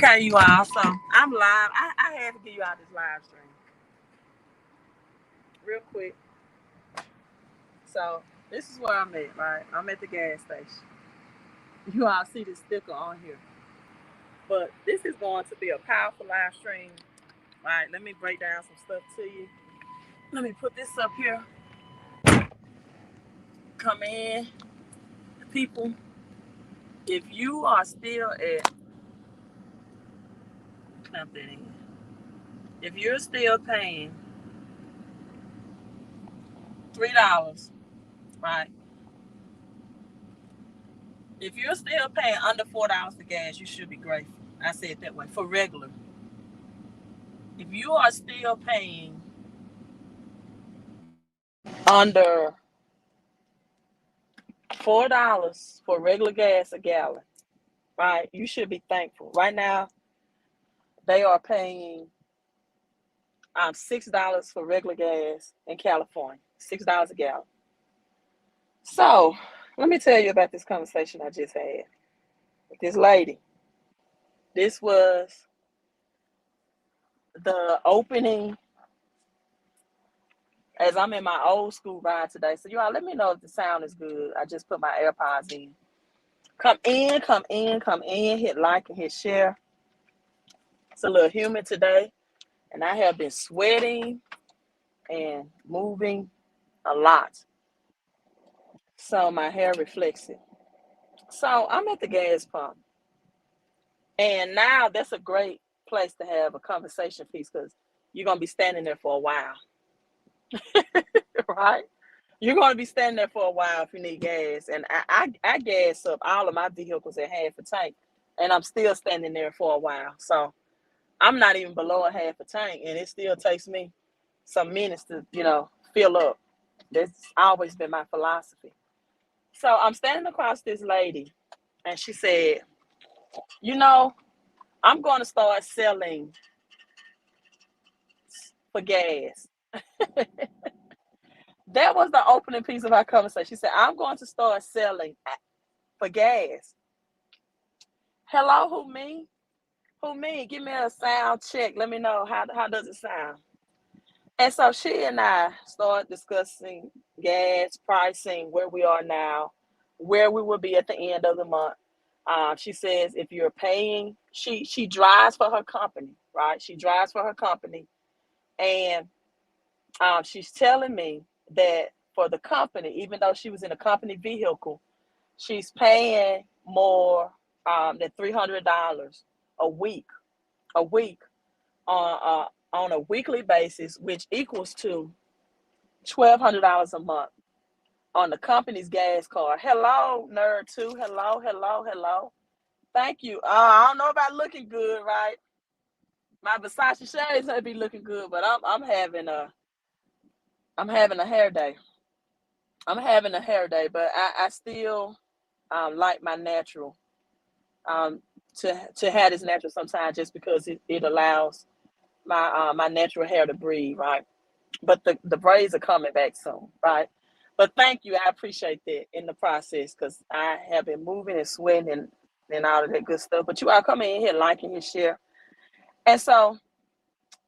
Okay, you all. So I'm live. I had to give you all this live stream real quick. So this is where I'm at, right? I'm at the gas station. You all see this sticker on here. But this is going to be a powerful live stream. Right, let me break down some stuff to you. Let me put this up here. Come in, people. If you are still at clamp that in. If you're still paying $3, right? If you're still paying under $4 for gas, you should be grateful. I say it that way for regular. If you are still paying under $4 for regular gas a gallon, right? You should be thankful. Right now, they are paying $6 for regular gas in California. $6 a gallon. So let me tell you about this conversation I just had with this lady. This was the opening as I'm in my old school ride today. So you all let me know if the sound is good. I just put my AirPods in. Come in, come in, come in. Hit like and hit share. It's a little humid today, and I have been sweating and moving a lot. So my hair reflects it. So I'm at the gas pump. And now that's a great place to have a conversation piece because you're going to be standing there for a while, right? You're going to be standing there for a while if you need gas. And I gas up all of my vehicles at half a tank, and I'm still standing there for a while. So I'm not even below a half a tank, and it still takes me some minutes to, fill up. That's always been my philosophy. So I'm standing across this lady, and she said, I'm going to start selling for gas. That was the opening piece of our conversation. She said, I'm going to start selling for gas. Hello, who me? Who me? Give me a sound check. Let me know how does it sound? And so she and I started discussing gas pricing, where we are now, where we will be at the end of the month. She says if you're paying, she drives for her company, right? She drives for her company, and she's telling me that for the company, even though she was in a company vehicle, she's paying more than $300 a week, on a weekly basis, which equals to $1,200 a month on the company's gas card. Hello, nerd two. Hello, hello, hello. Thank you. I don't know about looking good, right? My Versace shades may be looking good, but I'm having a hair day. I'm having a hair day, but I still like my natural. Um, to have this natural sometimes just because it allows my natural hair to breathe, right? But the braids are coming back soon, right? But thank you, I appreciate that in the process because I have been moving and sweating and all of that good stuff. But you all come in here liking and share, and so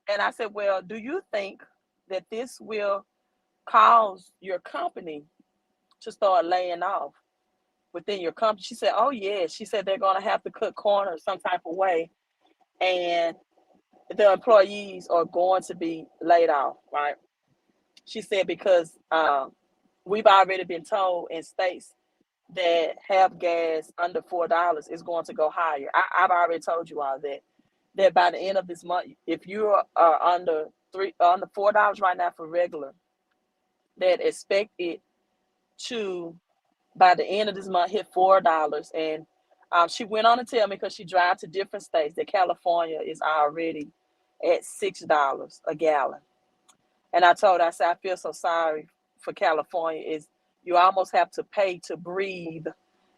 and I said, well, do you think that this will cause your company to start laying off within your company? She said, oh yeah. She said they're going to have to cut corners some type of way, and the employees are going to be laid off, right? She said because we've already been told in states that have gas under $4 is going to go higher. I've already told you all that by the end of this month, if you are under $4 right now for regular, that expect it to by the end of this month hit $4. And she went on to tell me because she drives to different states that California is already at $6 a gallon. And I told her, I said, I feel so sorry for California. Is you almost have to pay to breathe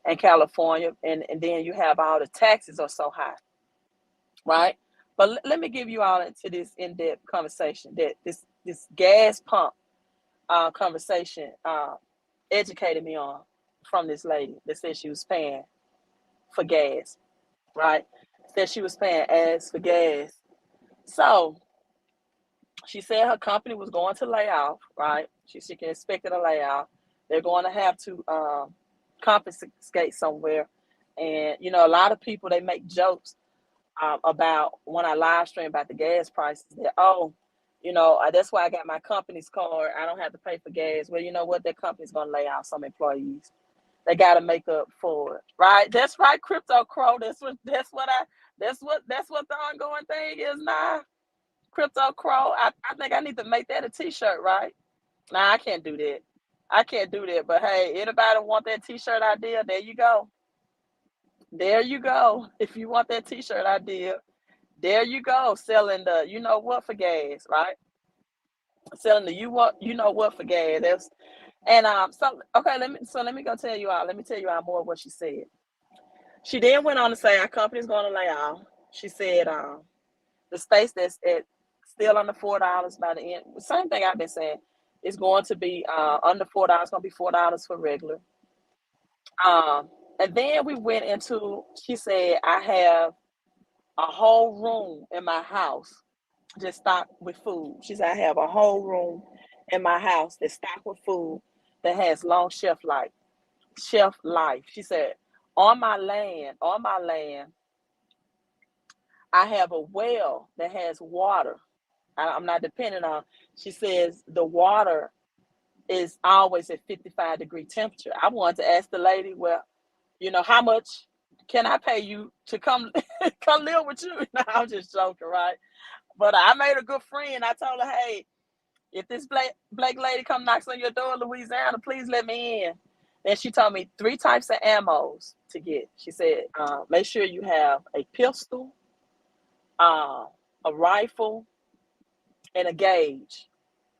in California, and then you have all the taxes are so high, right? But let me give you all into this in-depth conversation that this gas pump conversation educated me on from this lady that said she was paying for gas, right? said she was paying ass for gas. So she said her company was going to lay off, right? She can expect a layoff. They're going to have to confiscate somewhere. And, you know, a lot of people, they make jokes about when I live stream about the gas prices that, oh, you know, that's why I got my company's card. I don't have to pay for gas. Well, you know what? That company's going to lay off some employees. They got to make up for it, right? That's right, Crypto Crow. That's what the ongoing thing is now. Crypto Crow. I think I need to make that a t-shirt, right? Nah, I can't do that. I can't do that. But hey, anybody want that t-shirt idea? There you go. There you go. If you want that t-shirt idea, there you go. Selling the you know what for gas, right? Selling the you know what for gas. That's and so okay, let me go tell you all. Let me tell you all more of what she said. She then went on to say our company's gonna lay off. She said the states that's at still under $4 by the end. Same thing I've been saying. It's going to be under $4. It's gonna be $4 for regular. And then we went into. She said I have a whole room in my house just stocked with food. She said I have a whole room in my house that's stocked with food that has long shelf life. Shelf life. She said on my land, I have a well that has water. I'm not depending on. She says the water is always at 55-degree temperature. I wanted to ask the lady, well, you know, how much can I pay you to come come live with you? No, I'm just joking, right? But I made a good friend. I told her, hey, if this black lady come knocks on your door in Louisiana, please let me in. And she told me 3 types of ammos to get. She said, make sure you have a pistol, uh, a rifle, and a gauge.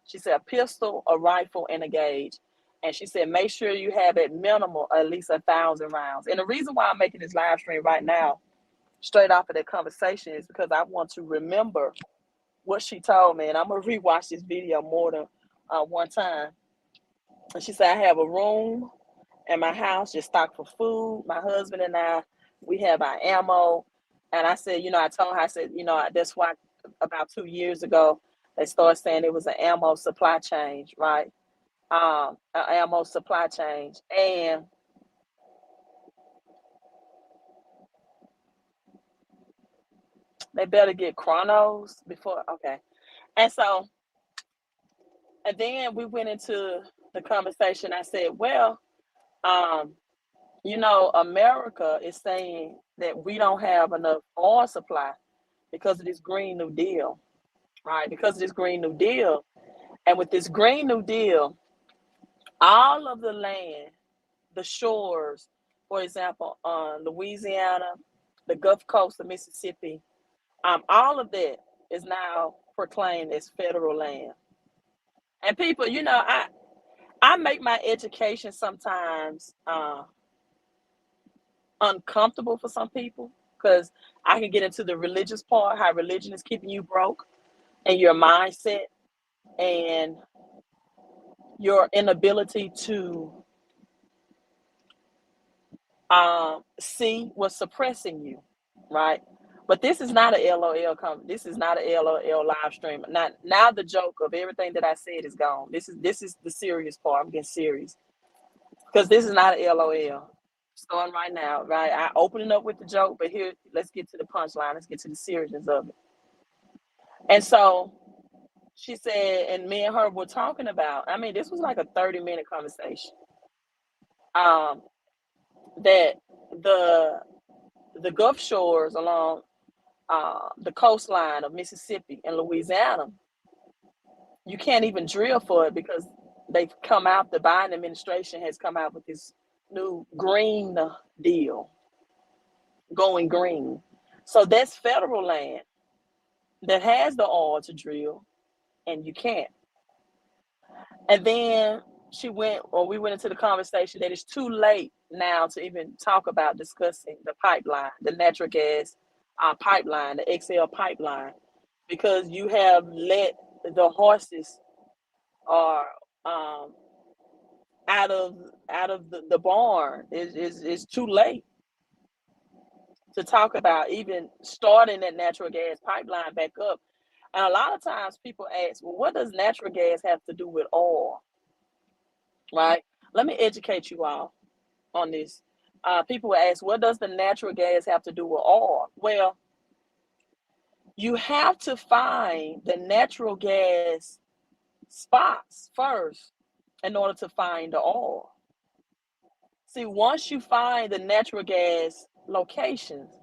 She said a pistol, a rifle, and a gauge. And she said, make sure you have at minimal at least 1,000 rounds. And the reason why I'm making this live stream right now, straight off of that conversation, is because I want to remember what she told me. And I'm going to rewatch this video more than one time. And she said, I have a room in my house just stocked for food. My husband and I, we have our ammo. And I said, you know, I told her, I said, you know, that's why about 2 years ago, they started saying it was an ammo supply chain, right? An ammo supply chain. And they better get chronos before, okay. And so, and then we went into the conversation. I said, well, um, you know, America is saying that we don't have enough oil supply because of this Green New Deal, right? Because of this Green New Deal. And with this Green New Deal, all of the land, the shores, for example, Louisiana, the Gulf Coast of Mississippi, all of that is now proclaimed as federal land. And people, you know, I make my education sometimes uncomfortable for some people because I can get into the religious part, how religion is keeping you broke and your mindset and your inability to see what's suppressing you, right? But this is not a LOL this is not a LOL live stream. Now the joke of everything that I said is gone. This is the serious part. I'm getting serious because this is not a LOL. It's going right now, right? I opening up with the joke, but here let's get to the punchline. Let's get to the seriousness of it. And so she said, and me and her were talking about. I mean, this was like a 30-minute conversation. Um, that the Gulf shores along the coastline of Mississippi and Louisiana, you can't even drill for it because they've come out. The Biden administration has come out with this new green deal, going green. So that's federal land that has the oil to drill, and you can't. And then we went into the conversation that it's too late now to even talk about discussing the pipeline, the natural gas pipeline, the XL pipeline, because you have let the horses are out of the barn. It's too late to talk about even starting that natural gas pipeline back up. And a lot of times people ask, well, what does natural gas have to do with oil? Right? Let me educate you all on this. People will ask, what does the natural gas have to do with oil? Well, you have to find the natural gas spots first in order to find the oil. See, once you find the natural gas locations,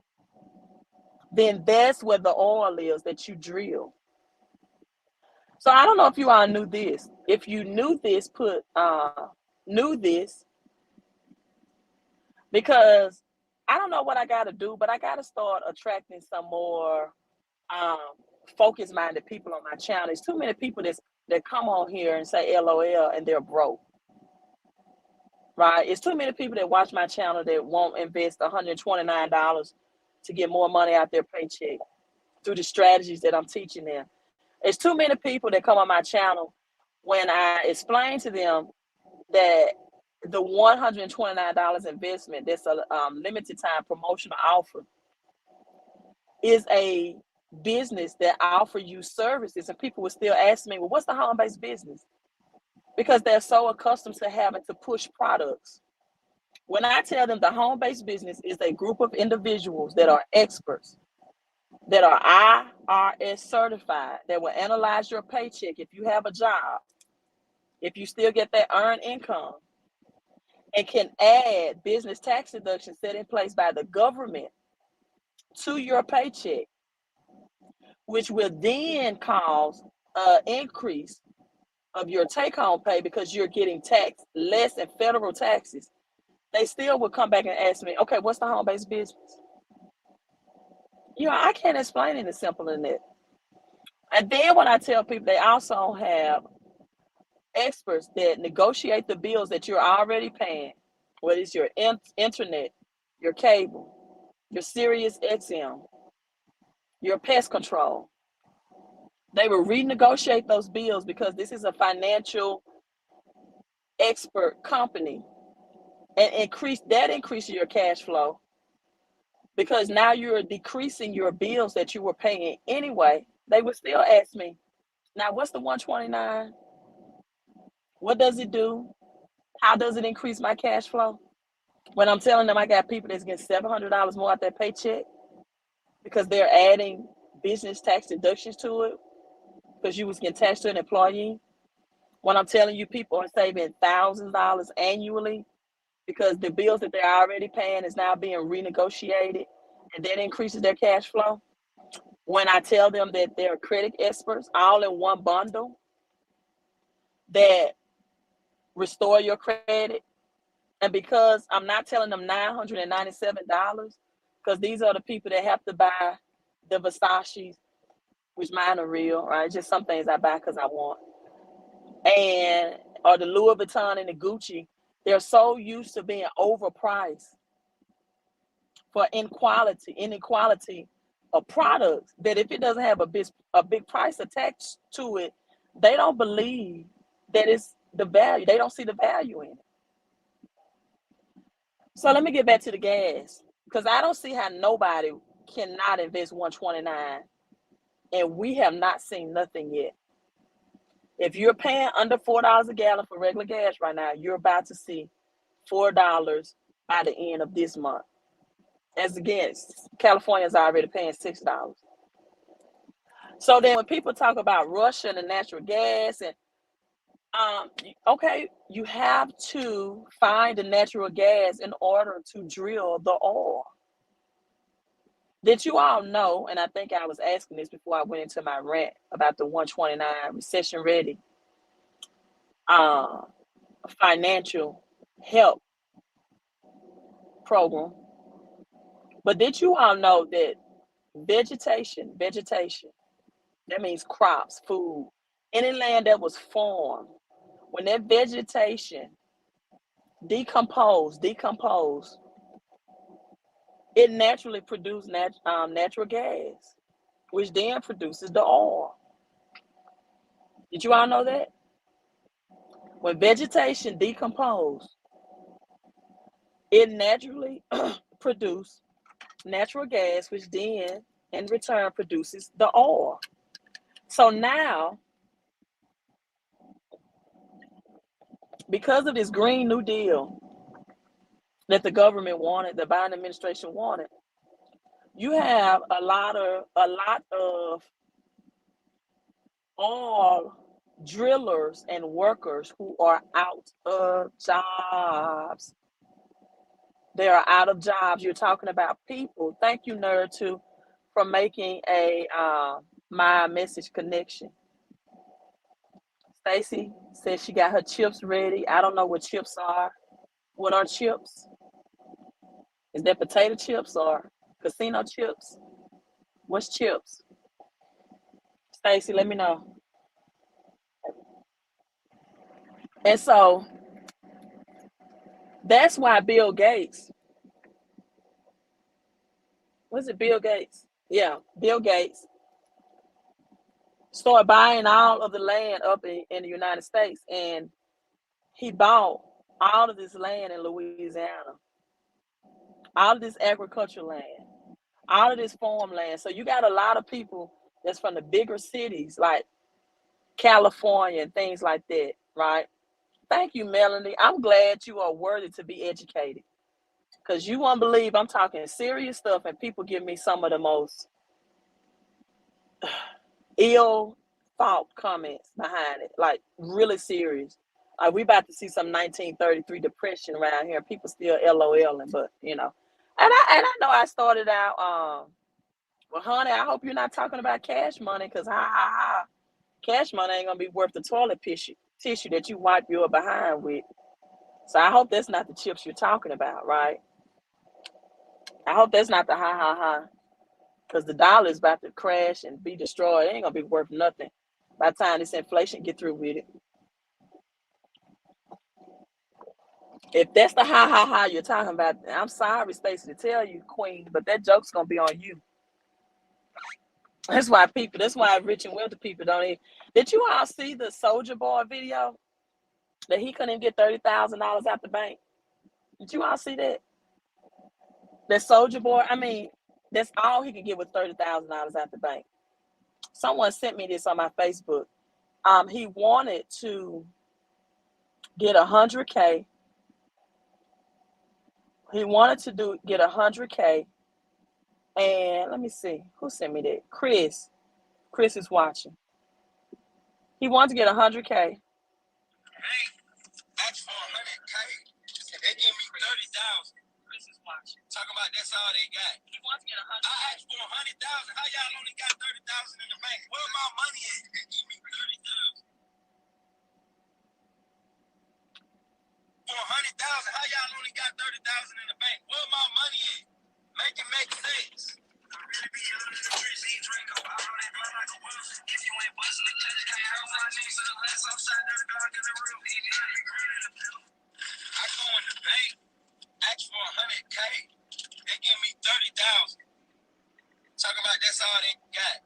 then that's where the oil is that you drill. So I don't know if you all knew this. If you knew this, knew this, because I don't know what I got to do, but I got to start attracting some more um, focus-minded people on my channel. There's too many people that come on here and say LOL and they're broke. Right? It's too many people that watch my channel that won't invest $129 to get more money out their paycheck through the strategies that I'm teaching them. There's too many people that come on my channel when I explain to them that the $129 investment, that's a limited time promotional offer, is a business that offer you services. And people will still ask me, well, what's the home-based business? Because they're so accustomed to having to push products. When I tell them the home-based business is a group of individuals that are experts, that are IRS certified, that will analyze your paycheck if you have a job, if you still get that earned income, and can add business tax deductions set in place by the government to your paycheck, which will then cause an increase of your take-home pay because you're getting taxed less in federal taxes, they still will come back and ask me, okay, what's the home-based business? You know, I can't explain it as simple as that. And then when I tell people, they also have experts that negotiate the bills that you're already paying, whether it's your internet, your cable, your Sirius XM, your pest control. They will renegotiate those bills because this is a financial expert company, and increase your cash flow, because now you're decreasing your bills that you were paying anyway. They would still ask me, now what's the 129? What does it do? How does it increase my cash flow? When I'm telling them I got people that's getting $700 more out their paycheck because they're adding business tax deductions to it because you was getting taxed to an employee. When I'm telling you people are saving $1,000 annually because the bills that they're already paying is now being renegotiated, and that increases their cash flow. When I tell them that they're credit experts all in one bundle that restore your credit, and because I'm not telling them $997, because these are the people that have to buy the Versace's, which mine are real, right? Just some things I buy because I want. And or the Louis Vuitton and the Gucci, they're so used to being overpriced for inequality of products that if it doesn't have a big price attached to it, they don't believe that it's the value. They don't see the value in it. So let me get back to the gas, because I don't see how nobody cannot invest $129, and we have not seen nothing yet. If you're paying under $4 a gallon for regular gas right now, you're about to see $4 by the end of this month. As against California's already paying $6. So then when people talk about Russia and the natural gas, and okay, you have to find the natural gas in order to drill the oil. Did you all know, and I think I was asking this before I went into my rant about the 129 recession ready financial help program, but did you all know that vegetation, that means crops, food, any land that was formed, when that vegetation decompose, it naturally produces natural gas, which then produces the oil. Did you all know that? When vegetation decomposes, it naturally produces natural gas, which then in return produces the oil. So now, because of this Green New Deal that the government wanted, the Biden administration wanted, you have a lot of all drillers and workers who are out of jobs. They are out of jobs. You're talking about people. Thank you, Nerd, too, for making a my message connection. Stacy says she got her chips ready. I don't know what chips are. What are chips? Is that potato chips or casino chips? What's chips? Stacy, let me know. And so that's why Bill Gates, was it Bill Gates? Yeah, Bill Gates started buying all of the land up in the United States. And he bought all of this land in Louisiana, all of this agricultural land, all of this farmland. So you got a lot of people that's from the bigger cities like California and things like that, right? Thank you, Melanie. I'm glad you are worthy to be educated, because you won't believe I'm talking serious stuff and people give me some of the most ill thought comments behind it, like really serious. We about to see some 1933 depression around here. People still LOLing, but and I know I started out. Well, honey, I hope you're not talking about cash money, because cash money ain't gonna be worth the toilet tissue that you wipe your behind with. So I hope that's not the chips you're talking about, right? I hope that's not the because the dollar is about to crash and be destroyed. It ain't gonna be worth nothing by the time this inflation get through with it. If that's the you're talking about, I'm sorry, Stacey, to tell you, Queen, but that joke's gonna be on you. That's why rich and wealthy people don't even. Did you all see the Soldier Boy video that he couldn't even get $30,000 out the bank? Did you all see that? That Soldier Boy, I mean, that's all he could get with $30,000 out the bank. Someone sent me this on my Facebook. He wanted to get 100K. He wanted to get 100K. And let me see, who sent me that? Chris is watching. He wanted to get 100K. Hey, ask for 100K. They give me 30,000. Chris is watching. Talking about that's all they got. He wants to get 100K. I asked for 100,000. How y'all only got 30,000 in the bank? Where my money at? They give me 30,000. For 100,000, how y'all only got 30,000 in the bank? Where my money at? Make it make sense. I go in the bank, ask for 100K, they give me 30,000. Talk about that's all they got.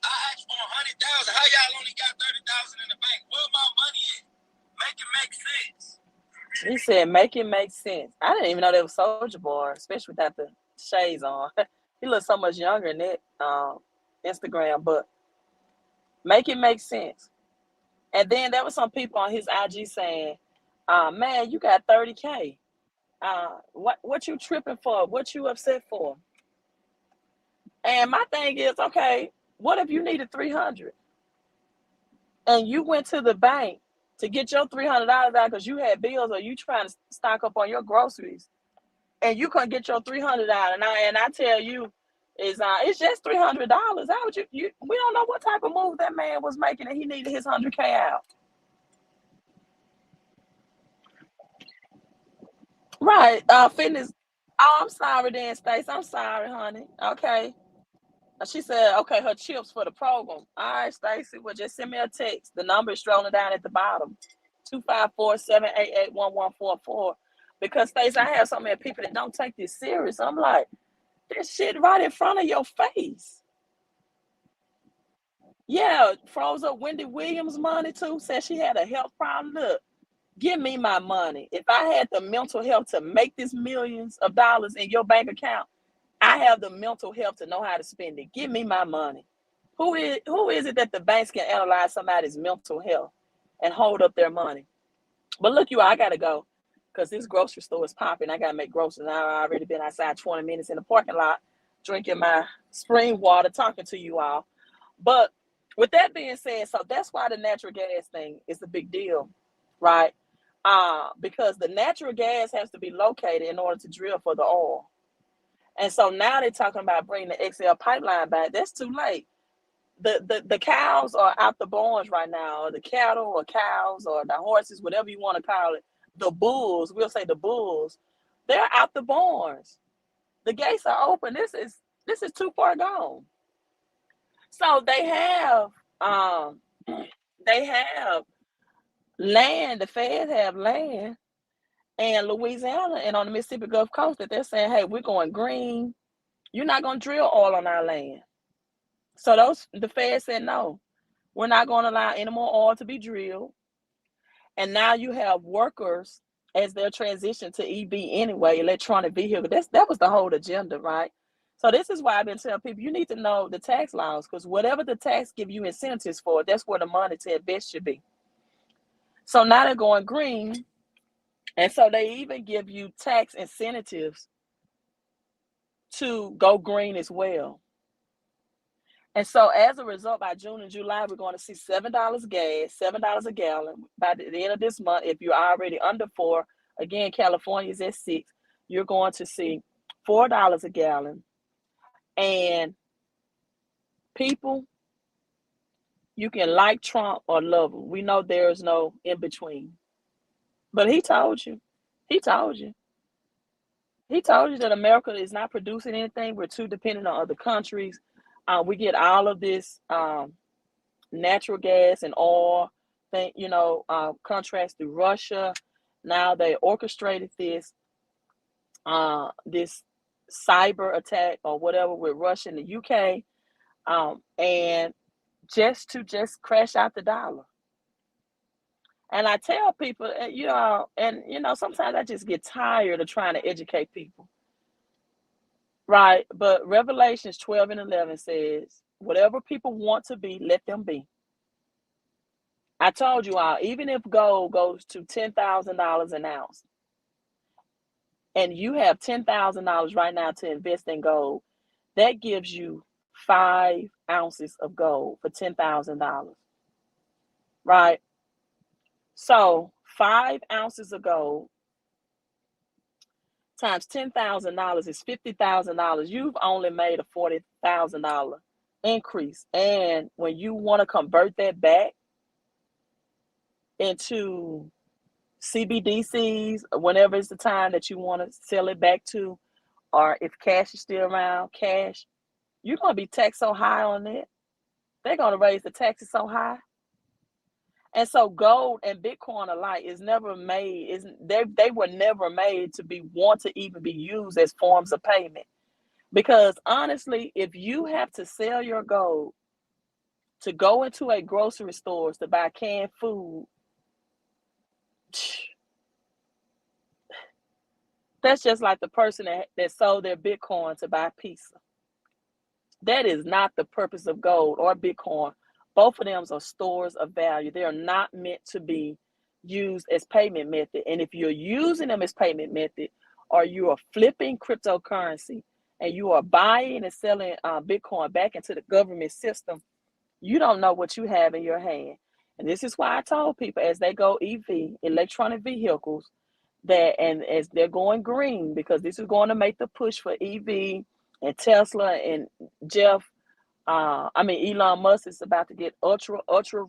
I asked for 100,000. How y'all only got 30,000 in the bank? Where my money at? Make it make sense. He said, make it make sense. I didn't even know that was Soldier Boy, especially without the shades on. He looks so much younger in that Instagram, but make it make sense. And then there were some people on his IG saying, man, you got 30K. What you tripping for? What you upset for? And my thing is, okay, what if you needed 300 and you went to the bank to get your $300 out because you had bills or you trying to stock up on your groceries, and you couldn't get your $300 out, and I tell you, it's just $300. How would you? We don't know what type of move that man was making, and he needed his 100K out. Right. Fitness. Oh, I'm sorry, then, Stace. I'm sorry, honey. Okay. She said, okay, her chips for the program. All right, Stacey, well, just send me a text. The number is strolling down at the bottom, 254-788-1144. Because, Stacey, I have so many people that don't take this serious. I'm like, this shit right in front of your face. Yeah, froze up Wendy Williams' money, too. Said she had a health problem. Look, give me my money. If I had the mental health to make this millions of dollars in your bank account, I have the mental health to know how to spend it. Give me my money. Who is it that the banks can analyze somebody's mental health and hold up their money? But look, I gotta go because this grocery store is popping. I gotta make groceries. I've already been outside 20 minutes in the parking lot, drinking my spring water, talking to you all. But with that being said, so that's why the natural gas thing is a big deal, right? Because the natural gas has to be located in order to drill for the oil. And so now they're talking about bringing the XL pipeline back. That's too late. The cows are out the barns right now, or the cattle or cows or the horses, whatever you want to call it. The bulls, we'll say the bulls, they're out the barns. The gates are open. This is too far gone. So they have land, the feds have land and Louisiana and on the Mississippi Gulf Coast that they're saying, hey, we're going green. You're not going to drill oil on our land. So the feds said, no, we're not going to allow any more oil to be drilled. And now you have workers as their transition to EV anyway, electronic vehicle. That was the whole agenda, right? So this is why I've been telling people you need to know the tax laws, because whatever the tax give you incentives for, that's where the money to invest should be. So now they're going green. And so they even give you tax incentives to go green as well. And so as a result, by June and July, we're going to see $7 gas, $7 a gallon. By the end of this month, if you're already under $4, again, California is at $6, you're going to see $4 a gallon. And people, you can like Trump or love him. We know there is no in between. But he told you that America is not producing anything. We're too dependent on other countries. We get all of this natural gas and oil thing, contracts through Russia. Now they orchestrated this cyber attack or whatever with Russia and the UK, and just to crash out the dollar. And I tell people, sometimes I just get tired of trying to educate people, right? But Revelations 12 and 11 says, whatever people want to be, let them be. I told you all, even if gold goes to $10,000 an ounce, and you have $10,000 right now to invest in gold, that gives you 5 ounces of gold for $10,000, right? So 5 ounces of gold times $10,000 is $50,000. You've only made a $40,000 increase. And when you want to convert that back into CBDCs, whenever it's the time that you want to sell it back to, or if cash is still around, cash, you're going to be taxed so high on it. They're going to raise the taxes so high. And so gold and Bitcoin alike is never made, they were never made to even be used as forms of payment. Because honestly, if you have to sell your gold to go into a grocery store to buy canned food, that's just like the person that sold their Bitcoin to buy pizza. That is not the purpose of gold or Bitcoin. Both of them are stores of value. They are not meant to be used as payment method. And if you're using them as payment method, or you are flipping cryptocurrency and you are buying and selling Bitcoin back into the government system, you don't know what you have in your hand. And this is why I told people as they go EV, electronic vehicles, and as they're going green, because this is going to make the push for EV, and Tesla and Elon Musk is about to get ultra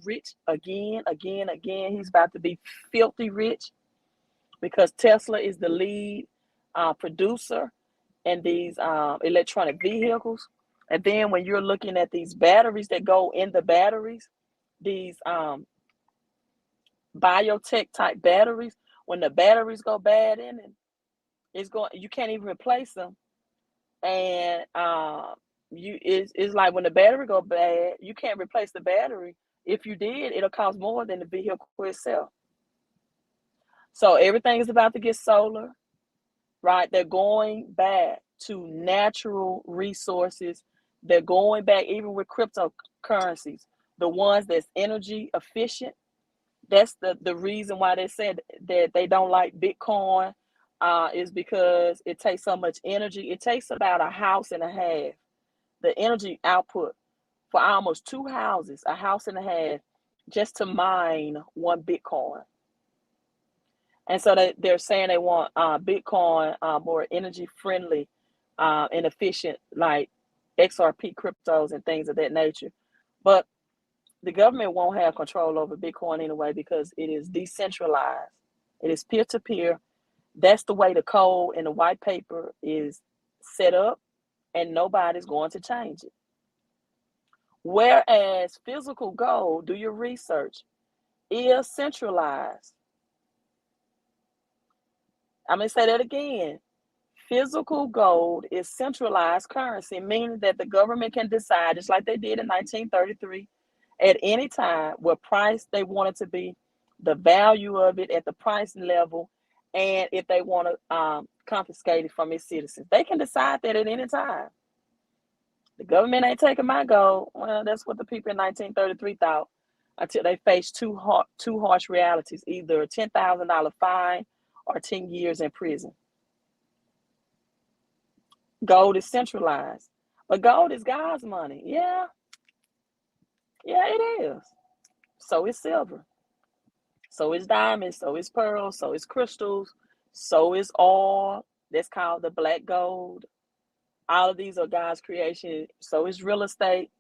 rich again. He's about to be filthy rich because Tesla is the lead producer in these electronic vehicles. And then when you're looking at these batteries that go in the batteries, these biotech type batteries, when the batteries go bad in it, you can't even replace them. And it's like when the battery go bad, you can't replace the battery. If you did, it'll cost more than the vehicle itself. So everything is about to get solar, right? They're going back to natural resources. They're going back, even with cryptocurrencies, the ones that's energy efficient. That's the reason why they said that they don't like Bitcoin, is because it takes so much energy. It takes about a house and a half, the energy output for almost two houses, a house and a half, just to mine one Bitcoin. And so they're saying they want Bitcoin more energy friendly and efficient, like XRP cryptos and things of that nature. But the government won't have control over Bitcoin anyway because it is decentralized. It is peer to peer. That's the way the code and the white paper is set up, and nobody's going to change it. Whereas physical gold, do your research, is centralized. I'm going to say that again. Physical gold is centralized currency, meaning that the government can decide, just like they did in 1933, at any time what price they want it to be, the value of it at the price level, and if they want to confiscate it from its citizens. They can decide that at any time. The government ain't taking my gold. Well, that's what the people in 1933 thought until they faced two harsh realities, either a $10,000 fine or 10 years in prison. Gold is centralized, but gold is God's money. Yeah, it is. So is silver. So is diamonds. So is pearls. So is crystals. So is oil. That's called the black gold. All of these are God's creation. So is real estate.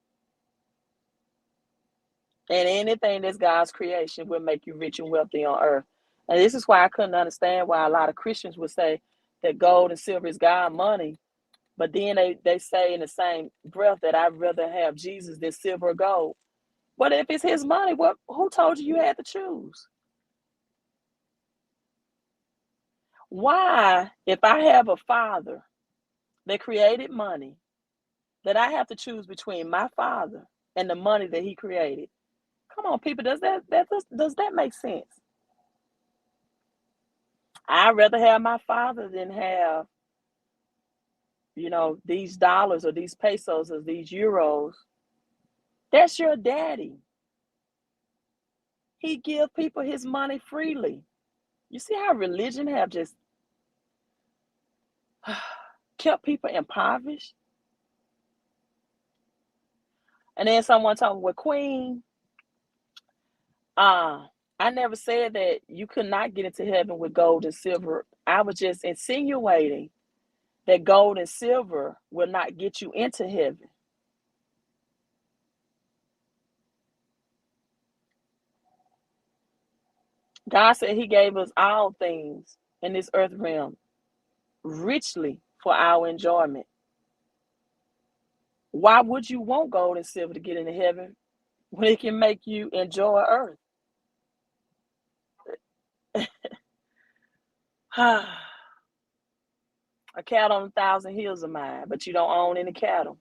And anything that's God's creation will make you rich and wealthy on earth. And this is why I couldn't understand why a lot of Christians would say that gold and silver is God money. But then they say in the same breath that I'd rather have Jesus than silver or gold. But if it's his money, who told you had to choose? Why, if I have a father that created money, that I have to choose between my father and the money that he created? Come on, people, does that make sense? I'd rather have my father than have, these dollars or these pesos or these euros. That's your daddy. He give people his money freely. You see how religion have just kept people impoverished? And then someone told me, well, Queen, I never said that you could not get into heaven with gold and silver. I was just insinuating that gold and silver will not get you into heaven. God said he gave us all things in this earth realm richly for our enjoyment. Why would you want gold and silver to get into heaven when it can make you enjoy earth? A cattle on 1,000 hills of mine, but you don't own any cattle.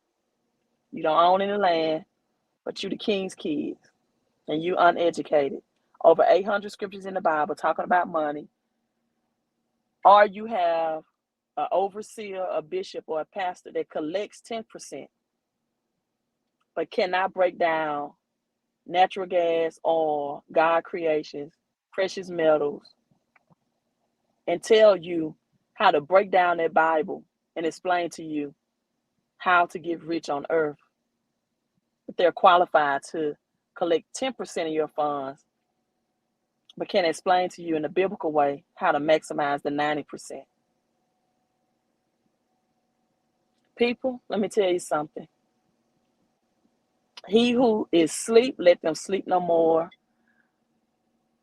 You don't own any land, but you the king's kids, and you uneducated. Over 800 scriptures in the Bible talking about money. Or you have an overseer, a bishop, or a pastor that collects 10%, but cannot break down natural gas, oil, God creations, precious metals, and tell you how to break down that Bible and explain to you how to get rich on earth. But they're qualified to collect 10% of your funds, but can explain to you in a biblical way how to maximize the 90%. People, let me tell you something. He who is asleep, let them sleep no more.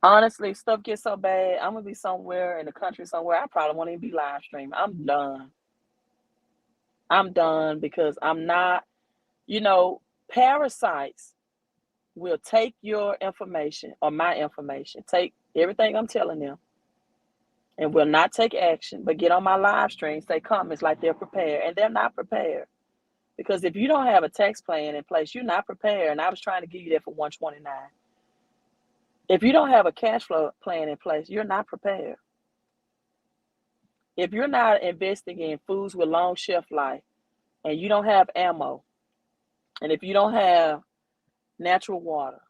Honestly, stuff gets so bad, I'm going to be somewhere in the country somewhere. I probably won't even be live streaming. I'm done. I'm done because I'm not, parasites will take your information or my information, take everything I'm telling them, and will not take action, but get on my live stream, say comments like they're prepared, and they're not prepared. Because if you don't have a tax plan in place, you're not prepared. And I was trying to give you that for 129. If you don't have a cash flow plan in place, you're not prepared. If you're not investing in foods with long shelf life, and you don't have ammo, and if you don't have natural water,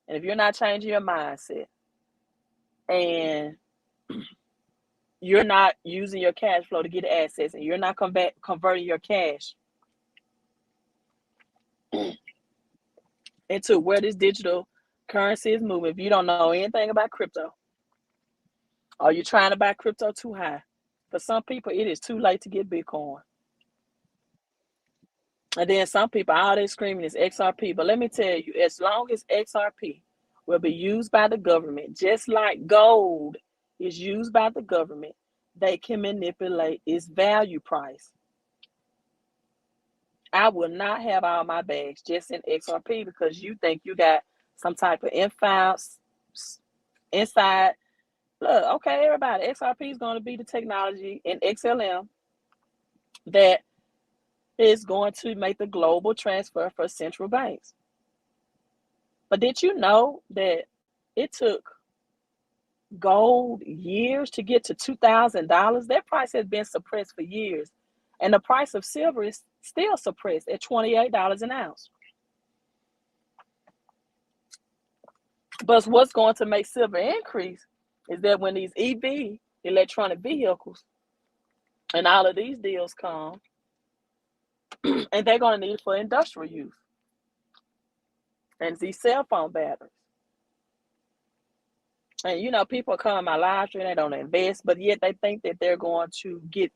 and if you're not changing your mindset, and you're not using your cash flow to get assets, and you're not converting your cash into where this digital currency is moving, if you don't know anything about crypto, or you're trying to buy crypto too high, for some people, it is too late to get Bitcoin. And then some people, all they screaming is XRP. But let me tell you, as long as XRP will be used by the government, just like gold is used by the government, they can manipulate its value price. I will not have all my bags just in XRP because you think you got some type of inside. Look, okay, everybody, XRP is going to be the technology in XLM that is going to make the global transfer for central banks. But did you know that it took gold years to get to $2,000? That price has been suppressed for years. And the price of silver is still suppressed at $28 an ounce. But what's going to make silver increase is that when these EV, electronic vehicles, and all of these deals come, and they're going to need it for industrial use. And these cell phone batteries. And you know, people come on my live stream, they don't invest, but yet they think that they're going to get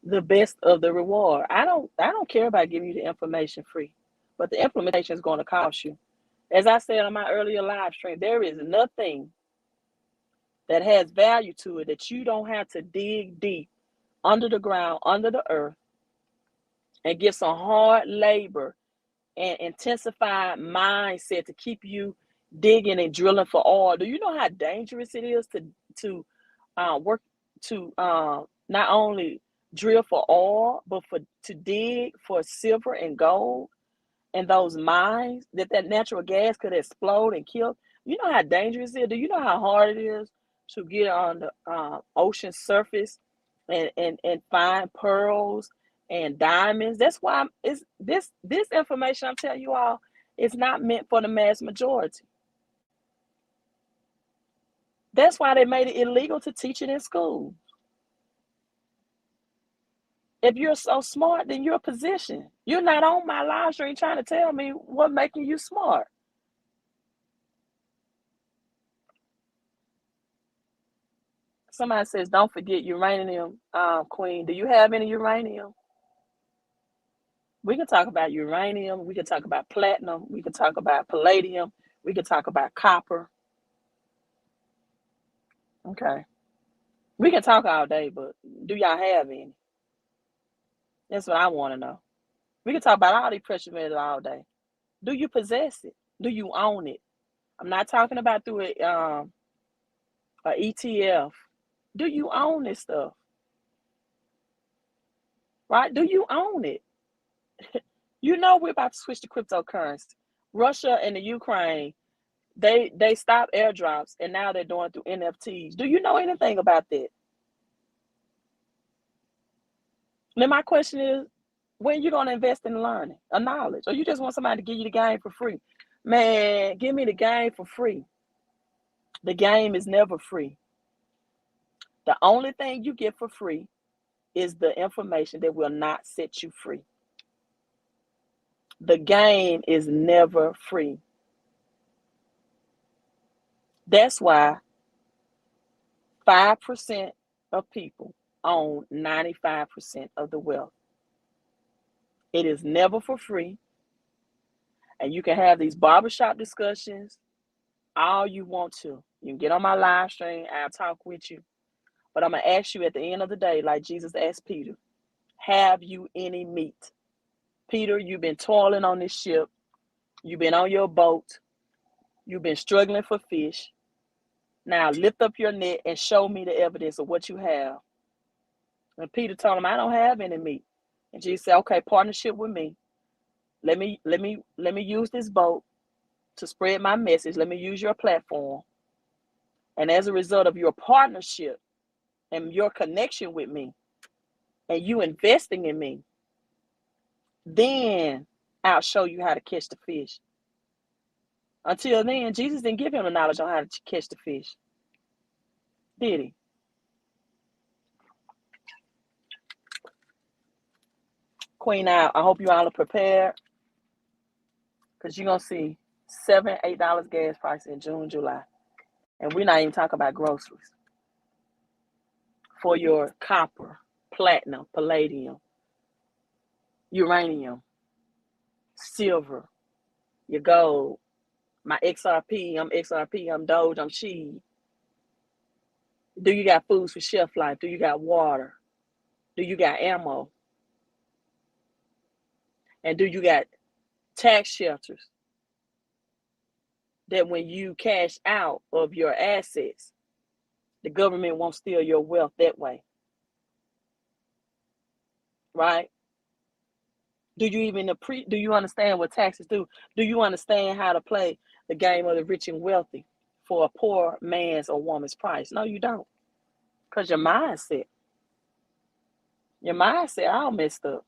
the best of the reward. I don't care about giving you the information free, but the implementation is going to cost you. As I said on my earlier live stream, there is nothing that has value to it that you don't have to dig deep under the ground, under the earth, and get some hard labor and intensified mindset to keep you digging and drilling for oil. Do you know how dangerous it is to work to not only drill for oil, but to dig for silver and gold and those mines that natural gas could explode and kill? You know how dangerous it is? Do you know how hard it is to get on the ocean surface and find pearls and diamonds? That's why it's this information I'm telling you all is not meant for the mass majority. That's why they made it illegal to teach it in school. If you're so smart, then you're positioned. You're not on my live stream trying to tell me what making you smart. Somebody says, don't forget uranium, Queen. Do you have any uranium? We can talk about uranium. We can talk about platinum. We can talk about palladium. We can talk about copper. Okay. We can talk all day, but do y'all have any? That's what I want to know. We can talk about all these precious metals all day. Do you possess it? Do you own it? I'm not talking about through a ETF. Do you own this stuff? Right? Do you own it? You know we're about to switch to cryptocurrency. Russia and the Ukraine, they stopped airdrops and now they're doing through NFTs. Do you know anything about that? Then my question is, when you going to invest in learning or knowledge? Or you just want somebody to give you the game for free? Man, give me the game for free. The game is never free. The only thing you get for free is the information that will not set you free. The game is never free. That's why 5% of people own 95% of the wealth. It is never for free. And you can have these barbershop discussions all you want to. You can get on my live stream. I'll talk with you. But I'm going to ask you at the end of the day, like Jesus asked Peter, have you any meat? Peter, you've been toiling on this ship. You've been on your boat. You've been struggling for fish. Now lift up your net and show me the evidence of what you have. And Peter told him, I don't have any meat. And Jesus said, okay, partnership with me. Let me use this boat to spread my message. Let me use your platform. And as a result of your partnership and your connection with me and you investing in me, then I'll show you how to catch the fish. Until then, Jesus didn't give him the knowledge on how to catch the fish, did he? Queen, I hope you all are prepared, because you're going to see $7, $8 gas price in June, July. And we're not even talking about groceries. For your copper, platinum, palladium, uranium, silver, your gold, my XRP, I'm Doge, I'm She. Do you got foods for shelf life? Do you got water? Do you got ammo? And do you got tax shelters that when you cash out of your assets, the government won't steal your wealth that way? Right? Do you understand what taxes do? Do you understand how to play the game of the rich and wealthy for a poor man's or woman's price? No, you don't. Because your mindset all messed up.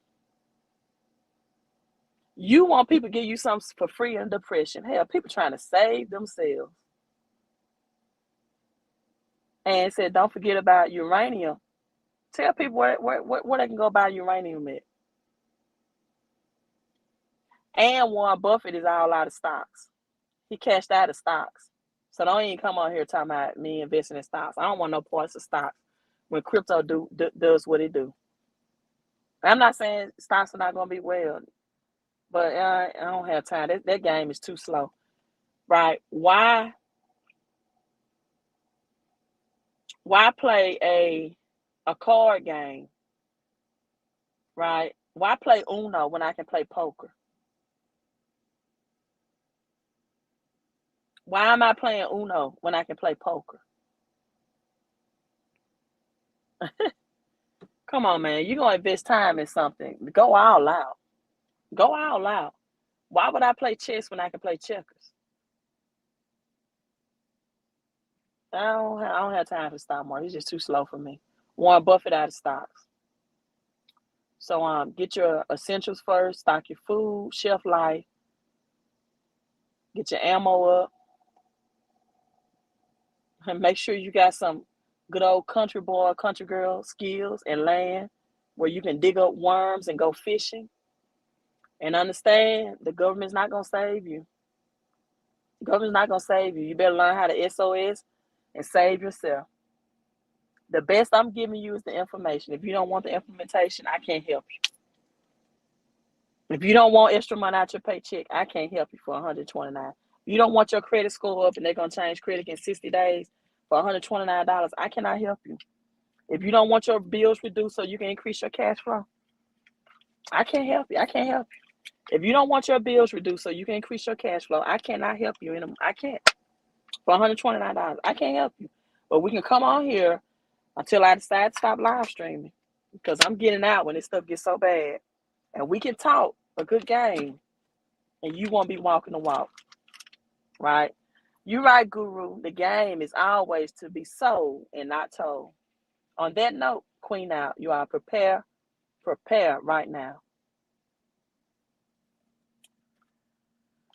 You want people to give you something for free and depression. Hell, people trying to save themselves. And said, don't forget about uranium. Tell people where they can go buy uranium at. And Warren Buffett is all out of stocks. He cashed out of stocks. So don't even come on here talking about me investing in stocks. I don't want no parts of stocks when crypto does what it do. I'm not saying stocks are not going to be well, but I don't have time. That game is too slow, right? Why play a card game, right? Why play Uno when I can play poker? Why am I playing Uno when I can play poker? Come on, man. You're going to invest time in something. Go all out. Go all out. Why would I play chess when I can play checkers? I don't have time for stock market. It's just too slow for me. Warren Buffett out of stocks. So get your essentials first. Stock your food, shelf life. Get your ammo up. And make sure you got some good old country boy, country girl skills and land where you can dig up worms and go fishing. And understand the government's not going to save you. The government's not going to save you. You better learn how to SOS and save yourself. The best I'm giving you is the information. If you don't want the implementation, I can't help you. If you don't want extra money out your paycheck, I can't help you for $129. You don't want your credit score up and they're going to change credit in 60 days for $129. I cannot help you. If you don't want your bills reduced so you can increase your cash flow, I can't help you. I can't help you. If you don't want your bills reduced so you can increase your cash flow, I cannot help you. I can't. For $129, I can't help you. But we can come on here until I decide to stop live streaming, because I'm getting out when this stuff gets so bad. And we can talk a good game, and you won't be walking the walk, right? You're right, Guru. The game is always to be sold and not told. On that note, Queen out. You are prepare right now.